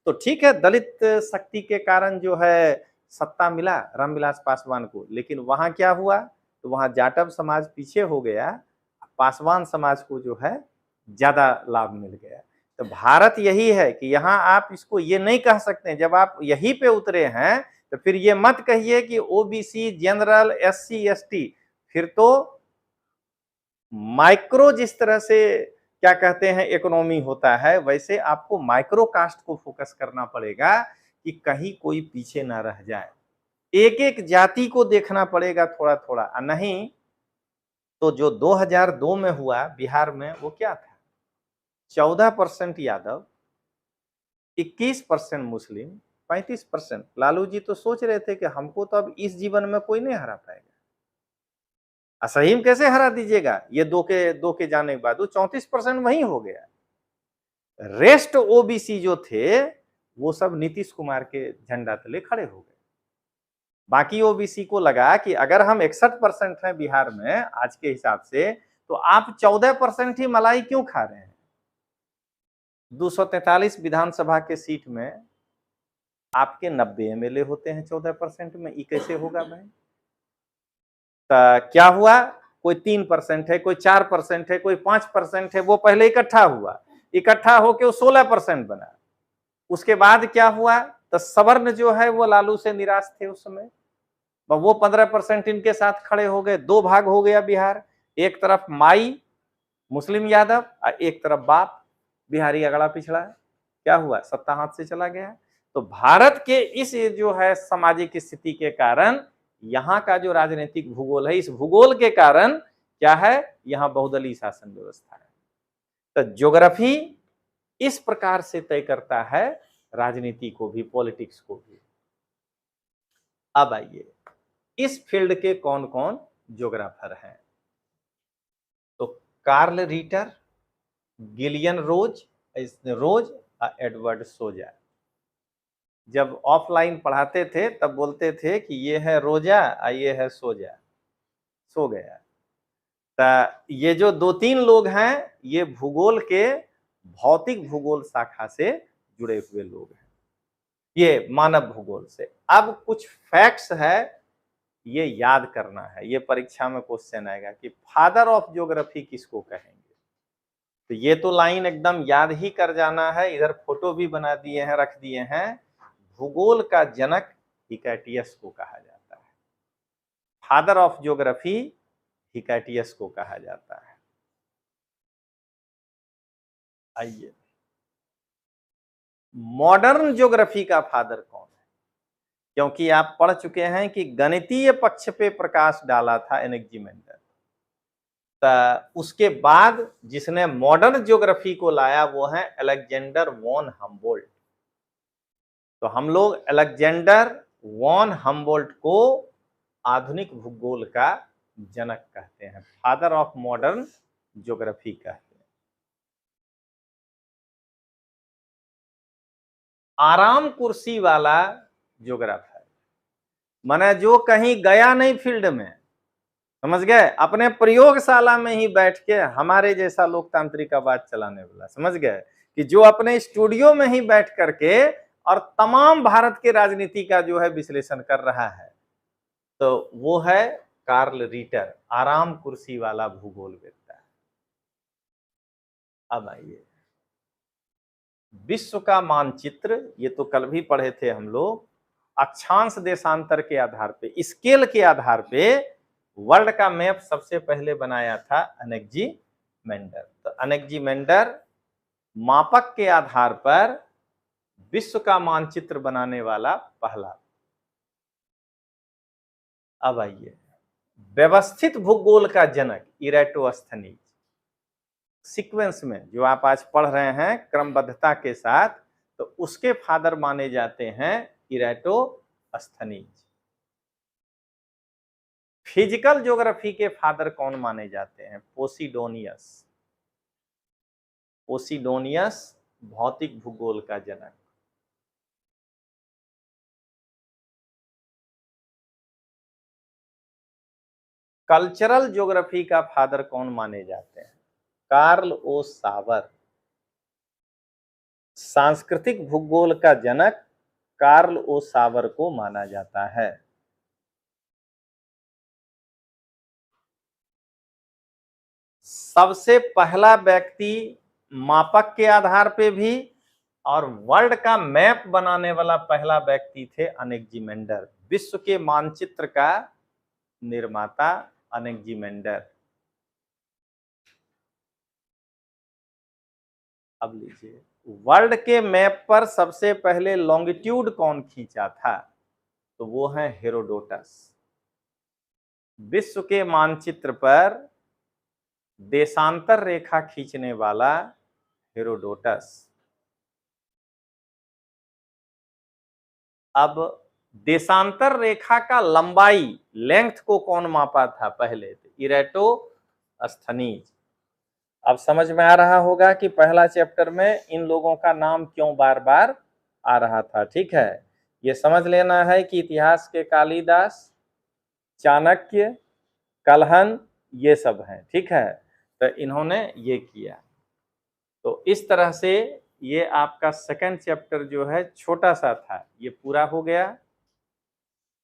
तो ठीक है, दलित शक्ति के कारण जो है सत्ता मिला रामविलास पासवान को, लेकिन वहां क्या हुआ? तो वहां जाटव समाज पीछे हो गया, पासवान समाज को जो है ज्यादा लाभ मिल गया। तो भारत यही है कि यहाँ आप इसको ये नहीं कह सकते, जब आप यहीं पे उतरे हैं तो फिर ये मत कहिए कि ओबीसी, जनरल, एससी, एसटी, फिर तो माइक्रो जिस तरह से क्या कहते हैं इकोनॉमी होता है, वैसे आपको माइक्रो कास्ट को फोकस करना पड़ेगा कि कहीं कोई पीछे ना रह जाए। एक एक जाति को देखना पड़ेगा थोड़ा थोड़ा, नहीं तो जो 2002 में हुआ बिहार में वो क्या था? 14% यादव, 21% मुस्लिम, 35%। लालू जी तो सोच रहे थे कि हमको तो अब इस जीवन में कोई नहीं हरा पाएगा। असहीम कैसे हरा दीजिएगा? ये दो के जाने के बाद वो 34% वही हो गया। रेस्ट ओबीसी जो थे वो सब नीतीश कुमार के झंडा तले खड़े हो गए। बाकी ओबीसी को लगा कि अगर हम 61% हैं बिहार में आज के हिसाब से, तो आप 14% ही मलाई क्यों खा रहे हैं? 243 विधानसभा के सीट में आपके 90 एमएलए होते हैं 14% में, ये कैसे होगा भाई? तो क्या हुआ? कोई 3% है, कोई 4% है, कोई 5% है, वो पहले इकट्ठा हुआ, इकट्ठा होके वो 16% बना। उसके बाद क्या हुआ? तो सवर्ण जो है वो लालू से निराश थे उस समय, वो 15% इनके साथ खड़े हो गए। दो भाग हो गया बिहार, एक तरफ माई मुस्लिम यादव और एक तरफ बाप बिहारी अगड़ा पिछड़ा। क्या हुआ? सत्ता हाथ से चला गया। तो भारत के इस जो है सामाजिक स्थिति के कारण, यहाँ का जो राजनीतिक भूगोल है, इस भूगोल के कारण क्या है, यहाँ बहुदलीय शासन व्यवस्था है। तो ज्योग्राफी इस प्रकार से तय करता है राजनीति को भी, पॉलिटिक्स को भी। अब आइए इस फील्ड के कौन कौन ज्योग्राफर हैं? तो कार्ल रीटर, गिलियन रोज और एडवर्ड सोजा। जब ऑफलाइन पढ़ाते थे तब बोलते थे कि ये है रोजा और ये है सोजा, सो गया। तो ये जो दो तीन लोग हैं ये भूगोल के भौतिक भूगोल शाखा से जुड़े हुए लोग हैं, ये मानव भूगोल से। अब कुछ फैक्ट्स है ये याद करना है, ये परीक्षा में क्वेश्चन आएगा कि फादर ऑफ ज्योग्राफी किसको कहेंगे। तो ये तो लाइन एकदम याद ही कर जाना है, इधर फोटो भी बना दिए हैं, रख दिए हैं। भूगोल का जनक हिकैटियस को कहा जाता है। फादर ऑफ ज्योग्राफी हिकैटियस को कहा जाता है। आइए, मॉडर्न ज्योग्राफी का फादर कौन है? क्योंकि आप पढ़ चुके हैं कि गणितीय पक्ष पे प्रकाश डाला था एनेक्जीमेंडर, तो उसके बाद जिसने मॉडर्न ज्योग्राफी को लाया वो है अलेक्जेंडर वॉन हम्बोल्ट। तो हम लोग अलेक्जेंडर वॉन हम्बोल्ट को आधुनिक भूगोल का जनक कहते हैं, फादर ऑफ मॉडर्न ज्योग्राफी कहते हैं। आराम कुर्सी वाला ज्योग्राफर माने जो कहीं गया नहीं फील्ड में, समझ गए, अपने प्रयोगशाला में ही बैठ के हमारे जैसा लोकतांत्रिक आवाज चलाने वाला, समझ गए, कि जो अपने स्टूडियो में ही बैठ करके और तमाम भारत के राजनीति का जो है विश्लेषण कर रहा है, तो वो है कार्ल रीटर, आराम कुर्सी वाला भूगोलवेत्ता। अब आइए, विश्व का मानचित्र, ये तो कल भी पढ़े थे हम लोग, अक्षांश देशांतर के आधार पे, स्केल के आधार पे वर्ल्ड का मैप सबसे पहले बनाया था एनेक्जीमेंडर। तो एनेक्जीमेंडर मापक के आधार पर विश्व का मानचित्र बनाने वाला पहला। अब आइए, व्यवस्थित भूगोल का जनक इरेटोस्थनीज। सीक्वेंस में जो आप आज पढ़ रहे हैं क्रमबद्धता के साथ, तो उसके फादर माने जाते हैं इरेटोस्थनीज। फिजिकल ज्योग्राफी के फादर कौन माने जाते हैं? पोसिडोनियस। पोसिडोनियस भौतिक भूगोल का जनक। कल्चरल ज्योग्राफी का फादर कौन माने जाते हैं? कार्ल ओ सावर। सांस्कृतिक भूगोल का जनक कार्ल ओ सावर को माना जाता है। सबसे पहला व्यक्ति मापक के आधार पे भी और वर्ल्ड का मैप बनाने वाला पहला व्यक्ति थे एनेक्जीमेंडर, विश्व के मानचित्र का निर्माता एनेक्जीमेंडर। अब लीजिए, वर्ल्ड के मैप पर सबसे पहले लॉन्गिट्यूड कौन खींचा था? तो वो है हेरोडोटस। विश्व के मानचित्र पर देशांतर रेखा खींचने वाला हेरोडोटस। अब देशांतर रेखा का लंबाई, लेंथ को कौन मापा था पहले? इरेटोस्थनीज। अब समझ में आ रहा होगा कि पहला चैप्टर में इन लोगों का नाम क्यों बार बार आ रहा था। ठीक है, ये समझ लेना है कि इतिहास के कालिदास, चाणक्य, कलहन ये सब हैं। ठीक है, तो इन्होंने ये किया। तो इस तरह से ये आपका सेकंड चैप्टर जो है छोटा सा था, ये पूरा हो गया।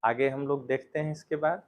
आगे हम लोग देखते हैं इसके बाद।